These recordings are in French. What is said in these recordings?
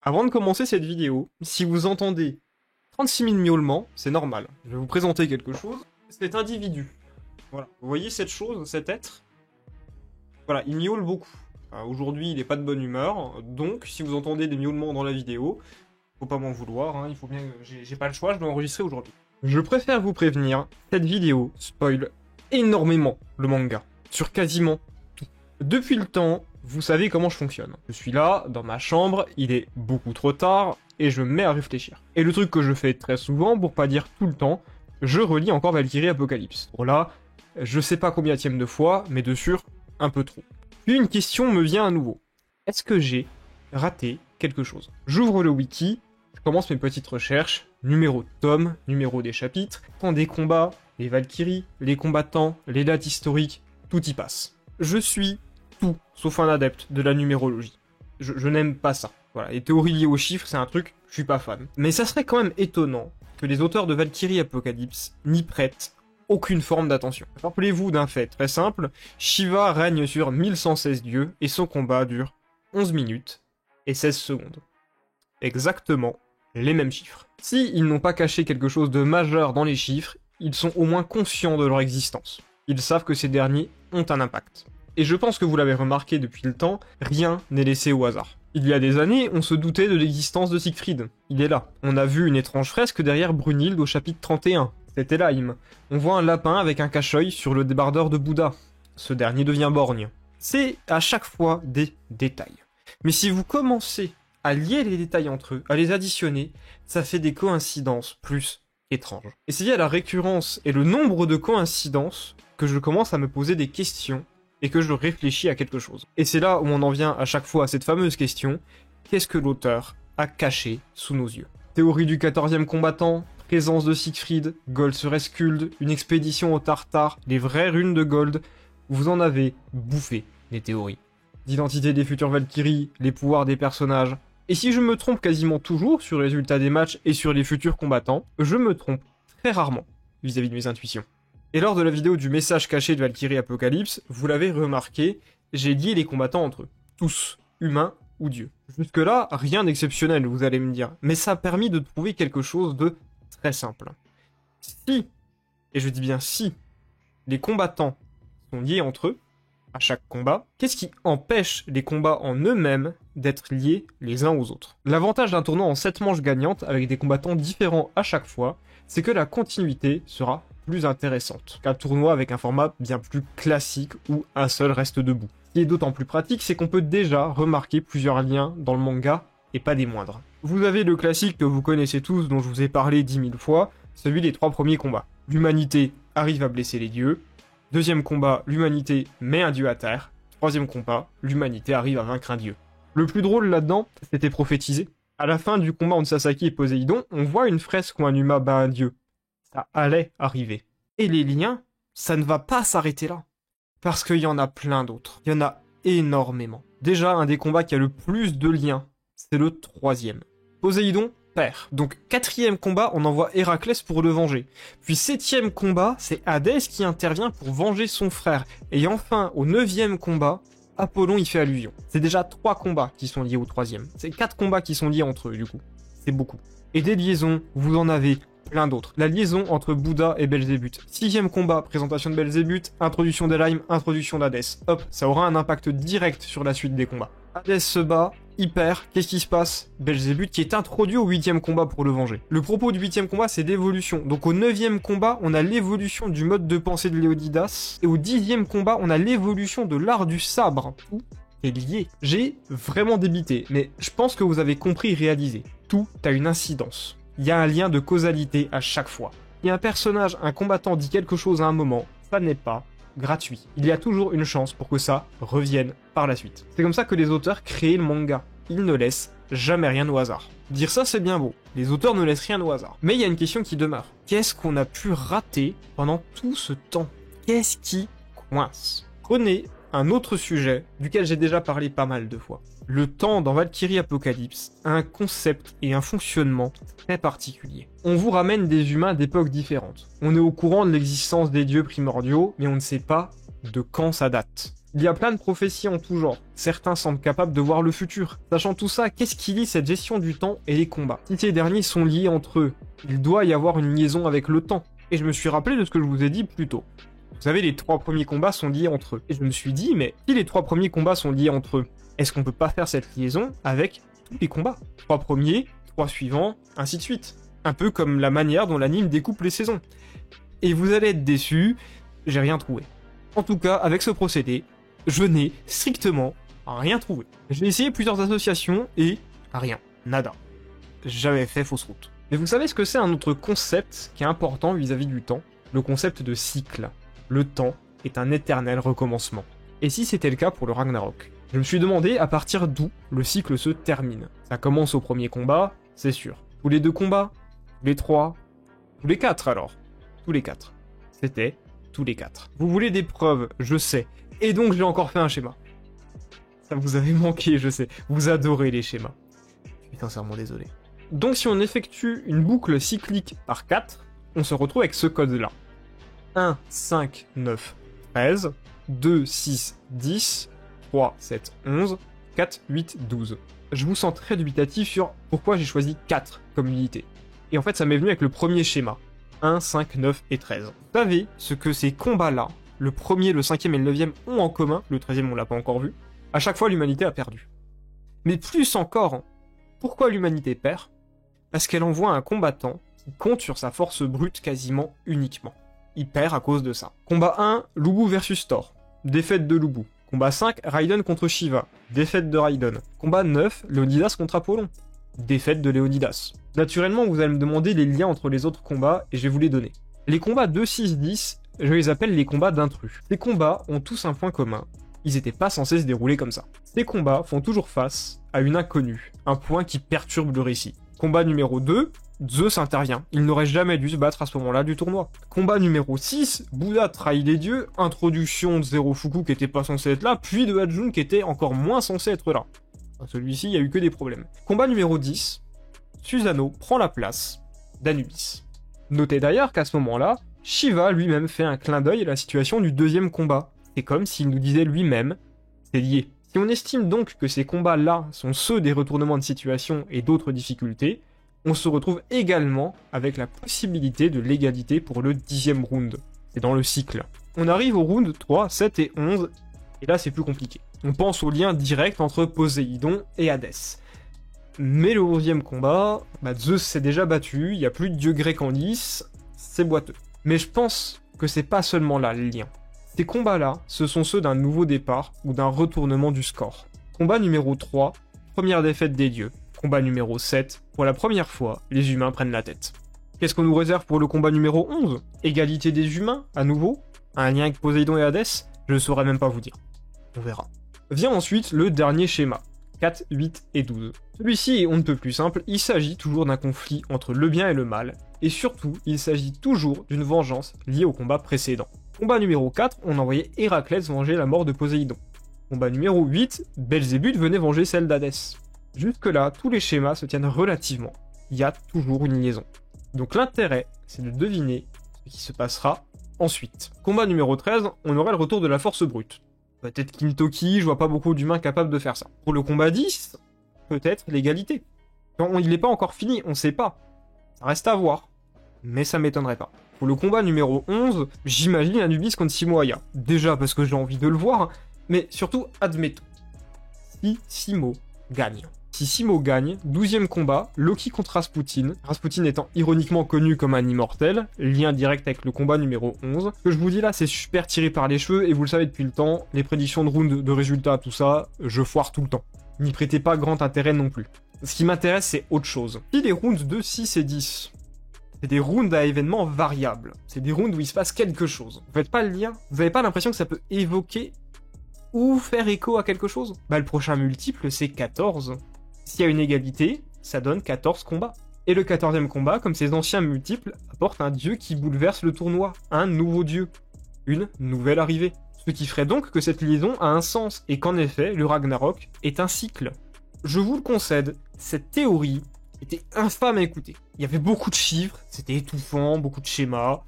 Avant de commencer cette vidéo, si vous entendez 36 000 miaulements, c'est normal. Je vais vous présenter quelque chose. Cet individu, voilà, vous voyez cette chose, cet être? Voilà, il miaule beaucoup. Aujourd'hui, il n'est pas de bonne humeur, donc si vous entendez des miaulements dans la vidéo, faut pas m'en vouloir, hein, il faut bien que j'ai pas le choix, je dois enregistrer aujourd'hui. Je préfère vous prévenir, cette vidéo spoil énormément le manga, sur quasiment tout. Depuis le temps, vous savez comment je fonctionne. Je suis là, dans ma chambre, il est beaucoup trop tard, et je me mets à réfléchir. Et le truc que je fais très souvent, pour pas dire tout le temps, je relis encore Valkyrie Apocalypse. Pour là, je sais pas combienième de fois, mais de sûr, un peu trop. Puis une question me vient à nouveau. Est-ce que j'ai raté quelque chose? J'ouvre le wiki, je commence mes petites recherches, numéro de tome, numéro des chapitres, temps des combats, les Valkyries, les combattants, les dates historiques, tout y passe. Je suis tout, sauf un adepte de la numérologie. Je n'aime pas ça. Voilà, les théories liées aux chiffres, c'est un truc, je suis pas fan. Mais ça serait quand même étonnant que les auteurs de Valkyrie Apocalypse n'y prêtent aucune forme d'attention. Rappelez-vous d'un fait très simple, Shiva règne sur 1116 dieux et son combat dure 11 minutes et 16 secondes. Exactement les mêmes chiffres. Si ils n'ont pas caché quelque chose de majeur dans les chiffres, ils sont au moins conscients de leur existence. Ils savent que ces derniers ont un impact. Et je pense que vous l'avez remarqué depuis le temps, rien n'est laissé au hasard. Il y a des années, on se doutait de l'existence de Siegfried. Il est là. On a vu une étrange fresque derrière Brunhilde au chapitre 31. C'était Laim. On voit un lapin avec un cache-œil sur le débardeur de Bouddha. Ce dernier devient borgne. C'est à chaque fois des détails. Mais si vous commencez à lier les détails entre eux, à les additionner, ça fait des coïncidences plus étranges. Et c'est lié à la récurrence et le nombre de coïncidences que je commence à me poser des questions et que je réfléchis à quelque chose. Et c'est là où on en vient à chaque fois à cette fameuse question, qu'est-ce que l'auteur a caché sous nos yeux? Théorie du 14e combattant, présence de Siegfried, Gold serait Skuld, une expédition au Tartare, les vraies runes de Gold, vous en avez bouffé les théories. D'identité des futures Valkyries, les pouvoirs des personnages. Et si je me trompe quasiment toujours sur les résultats des matchs et sur les futurs combattants, je me trompe très rarement vis-à-vis de mes intuitions. Et lors de la vidéo du message caché de Valkyrie Apocalypse, vous l'avez remarqué, j'ai lié les combattants entre eux. Tous, humains ou dieux. Jusque-là, rien d'exceptionnel, vous allez me dire. Mais ça a permis de trouver quelque chose de très simple. Si, et je dis bien si, les combattants sont liés entre eux, à chaque combat, qu'est-ce qui empêche les combats en eux-mêmes d'être liés les uns aux autres? L'avantage d'un tournoi en 7 manches gagnantes, avec des combattants différents à chaque fois, c'est que la continuité sera plus intéressante qu'un tournoi avec un format bien plus classique où un seul reste debout. Ce qui est d'autant plus pratique, c'est qu'on peut déjà remarquer plusieurs liens dans le manga, et pas des moindres. Vous avez le classique que vous connaissez tous, dont je vous ai parlé 10 000 fois, celui des 3 premiers combats. L'humanité arrive à blesser les dieux, deuxième combat, l'humanité met un dieu à terre, troisième combat, l'humanité arrive à vaincre un dieu. Le plus drôle là-dedans, c'était prophétisé. À la fin du combat entre Sasaki et Poséidon, on voit une fresque où un humain bat un dieu. Ça allait arriver. Et les liens, ça ne va pas s'arrêter là. Parce qu'il y en a plein d'autres. Il y en a énormément. Déjà, un des combats qui a le plus de liens, c'est le 3e. Poséidon perd. Donc 4e combat, on envoie Héraclès pour le venger. Puis 7e combat, c'est Hadès qui intervient pour venger son frère. Et enfin, au 9e combat, Apollon y fait allusion. C'est déjà 3 combats qui sont liés au 3e. C'est 4 combats qui sont liés entre eux, du coup. C'est beaucoup. Et des liaisons, vous en avez plein d'autres. La liaison entre Bouddha et Belzébuth. 6e combat, présentation de Belzébuth, introduction d'Elaim, introduction d'Hadès. Hop, ça aura un impact direct sur la suite des combats. Hadès se bat, il perd, qu'est-ce qui se passe? Belzébuth qui est introduit au 8e combat pour le venger. Le propos du 8e combat, c'est d'évolution. Donc au 9e combat, on a l'évolution du mode de pensée de Léonidas. Et au 10e combat, on a l'évolution de l'art du sabre. Tout est lié. J'ai vraiment débité, mais je pense que vous avez compris et réalisé. Tout a une incidence. Il y a un lien de causalité à chaque fois. Si un personnage, un combattant dit quelque chose à un moment, ça n'est pas gratuit. Il y a toujours une chance pour que ça revienne par la suite. C'est comme ça que les auteurs créent le manga. Ils ne laissent jamais rien au hasard. Dire ça, c'est bien beau. Les auteurs ne laissent rien au hasard. Mais il y a une question qui demeure. Qu'est-ce qu'on a pu rater pendant tout ce temps? Qu'est-ce qui coince? Prenez un autre sujet duquel j'ai déjà parlé pas mal de fois. Le temps dans Valkyrie Apocalypse a un concept et un fonctionnement très particulier. On vous ramène des humains d'époques différentes. On est au courant de l'existence des dieux primordiaux, mais on ne sait pas de quand ça date. Il y a plein de prophéties en tout genre. Certains semblent capables de voir le futur. Sachant tout ça, qu'est-ce qui lie cette gestion du temps et les combats? Si ces derniers sont liés entre eux, il doit y avoir une liaison avec le temps. Et je me suis rappelé de ce que je vous ai dit plus tôt. Vous savez, les 3 premiers combats sont liés entre eux. Et je me suis dit, mais si les 3 premiers combats sont liés entre eux, est-ce qu'on peut pas faire cette liaison avec tous les combats? 3 premiers, 3 suivants, ainsi de suite. Un peu comme la manière dont l'anime découpe les saisons. Et vous allez être déçus, j'ai rien trouvé. En tout cas, avec ce procédé, je n'ai strictement rien trouvé. J'ai essayé plusieurs associations et rien, nada. J'avais fait fausse route. Mais vous savez ce que c'est un autre concept qui est important vis-à-vis du temps? Le concept de cycle. Le temps est un éternel recommencement. Et si c'était le cas pour le Ragnarok? Je me suis demandé à partir d'où le cycle se termine. Ça commence au premier combat, c'est sûr. Tous les 2 combats? Tous les 3? Tous les 4 alors? Tous les 4. C'était tous les 4. Vous voulez des preuves, je sais. Et donc j'ai encore fait un schéma. Ça vous avait manqué, je sais. Vous adorez les schémas. Je suis sincèrement désolé. Donc si on effectue une boucle cyclique par 4, on se retrouve avec ce code-là. 1, 5, 9, 13, 2, 6, 10, 3, 7, 11, 4, 8, 12. Je vous sens très dubitatif sur pourquoi j'ai choisi 4 comme unité. Et en fait ça m'est venu avec le premier schéma. 1, 5, 9 et 13. Vous savez ce que ces combats-là, le premier, le 5e et le 9e, ont en commun? Le 13e, on l'a pas encore vu. À chaque fois, l'humanité a perdu. Mais plus encore, pourquoi l'humanité perd? Parce qu'elle envoie un combattant qui compte sur sa force brute quasiment uniquement. Il perd à cause de ça. Combat 1, Lubu versus Thor. Défaite de Lubu. Combat 5, Raiden contre Shiva. Défaite de Raiden. Combat 9, Léonidas contre Apollon. Défaite de Léonidas. Naturellement, vous allez me demander les liens entre les autres combats, et je vais vous les donner. Les combats 2, 6, 10, je les appelle les combats d'intrus. Ces combats ont tous un point commun. Ils étaient pas censés se dérouler comme ça. Ces combats font toujours face à une inconnue, un point qui perturbe le récit. Combat numéro 2, Zeus intervient. Il n'aurait jamais dû se battre à ce moment-là du tournoi. Combat numéro 6, Bouddha trahit les dieux, introduction de Zero Fuku qui était pas censé être là, puis de Hajun qui était encore moins censé être là. Celui-ci, il n'y a eu que des problèmes. Combat numéro 10, Susanoo prend la place d'Anubis. Notez d'ailleurs qu'à ce moment-là, Shiva lui-même fait un clin d'œil à la situation du 2e combat. C'est comme s'il nous disait lui-même, c'est lié. Si on estime donc que ces combats-là sont ceux des retournements de situation et d'autres difficultés, on se retrouve également avec la possibilité de l'égalité pour le 10e round. C'est dans le cycle. On arrive au round 3, 7 et 11, et là c'est plus compliqué. On pense au lien direct entre Poséidon et Hadès. Mais le 11e combat, Zeus s'est déjà battu, il n'y a plus de dieu grec en lice, c'est boiteux. Mais je pense que c'est pas seulement là le lien. Ces combats-là, ce sont ceux d'un nouveau départ ou d'un retournement du score. Combat numéro 3, première défaite des dieux. Combat numéro 7, pour la première fois, les humains prennent la tête. Qu'est-ce qu'on nous réserve pour le combat numéro 11? Égalité des humains, à nouveau? Un lien avec Poséidon et Hadès? Je ne saurais même pas vous dire. On verra. Vient ensuite le dernier schéma, 4, 8 et 12. Celui-ci est on ne peut plus simple, il s'agit toujours d'un conflit entre le bien et le mal, et surtout, il s'agit toujours d'une vengeance liée au combat précédent. Combat numéro 4, on envoyait Héraclès venger la mort de Poséidon. Combat numéro 8, Belzébuth venait venger celle d'Hadès. Jusque-là, tous les schémas se tiennent relativement. Il y a toujours une liaison. Donc l'intérêt, c'est de deviner ce qui se passera ensuite. Combat numéro 13, on aurait le retour de la force brute. Peut-être Kintoki, je vois pas beaucoup d'humains capables de faire ça. Pour le combat 10, peut-être l'égalité. Il n'est pas encore fini, on sait pas. Ça reste à voir. Mais ça m'étonnerait pas. Pour le combat numéro 11, j'imagine Anubis contre Simo Aya. Déjà parce que j'ai envie de le voir, mais surtout, admettons. Si Simo gagne. Si Simo gagne, 12e combat, Loki contre Rasputin. Rasputin étant ironiquement connu comme un immortel, lien direct avec le combat numéro 11. Ce que je vous dis là, c'est super tiré par les cheveux, et vous le savez depuis le temps, les prédictions de round, de résultats, tout ça, je foire tout le temps. N'y prêtez pas grand intérêt non plus. Ce qui m'intéresse, c'est autre chose. Si les rounds 2, 6 et 10, c'est des rounds à événements variables, c'est des rounds où il se passe quelque chose. Vous faites pas le lien? Vous avez pas l'impression que ça peut évoquer ou faire écho à quelque chose? Le prochain multiple, c'est 14. S'il y a une égalité, ça donne 14 combats. Et le 14e combat, comme ses anciens multiples, apporte un dieu qui bouleverse le tournoi, un nouveau dieu, une nouvelle arrivée. Ce qui ferait donc que cette liaison a un sens, et qu'en effet, le Ragnarok est un cycle. Je vous le concède, cette théorie était infâme à écouter. Il y avait beaucoup de chiffres, c'était étouffant, beaucoup de schémas.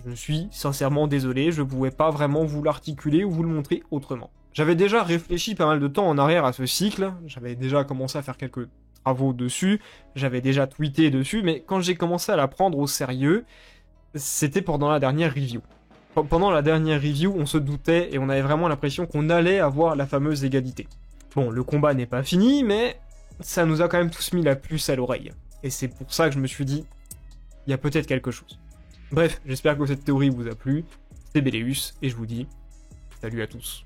Je suis sincèrement désolé, je ne pouvais pas vraiment vous l'articuler ou vous le montrer autrement. J'avais déjà réfléchi pas mal de temps en arrière à ce cycle, j'avais déjà commencé à faire quelques travaux dessus, j'avais déjà tweeté dessus, mais quand j'ai commencé à la prendre au sérieux, c'était pendant la dernière review. Pendant la dernière review, on se doutait et on avait vraiment l'impression qu'on allait avoir la fameuse égalité. Bon, le combat n'est pas fini, mais ça nous a quand même tous mis la puce à l'oreille. Et c'est pour ça que je me suis dit, il y a peut-être quelque chose. Bref, j'espère que cette théorie vous a plu. C'était Béléus, et je vous dis salut à tous.